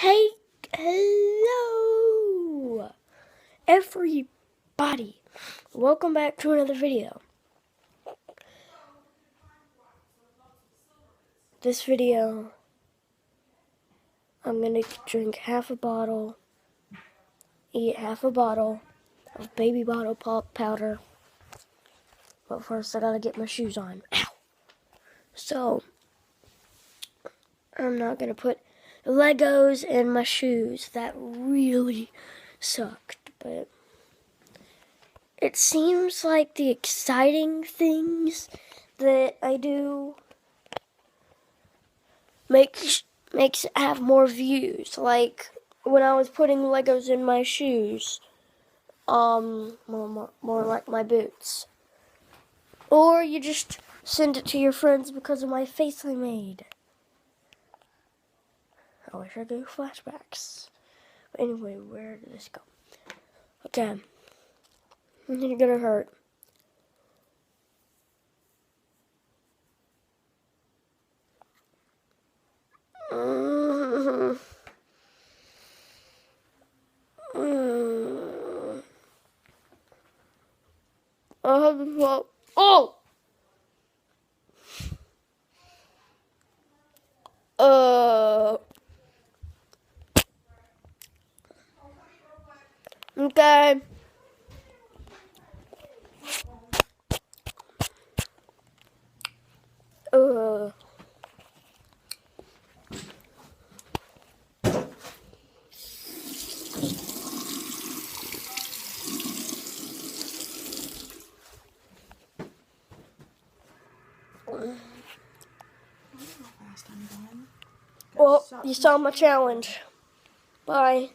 Hey, hello, everybody. Welcome back to another video. This video, I'm gonna drink half a bottle, eat half a bottle of baby bottle pop powder. But first, I gotta get my shoes on. Ow! So, I'm not gonna put Legos in my shoes. That really sucked, but it seems like the exciting things that I do makes have more views. Like when I was putting Legos in my shoes, more like my boots. Or you just send it to your friends because of my face I made. I wish I could do flashbacks. But anyway, where did this go? Okay. You're gonna hurt. Oh! Okay. Well, you saw my challenge. Bye.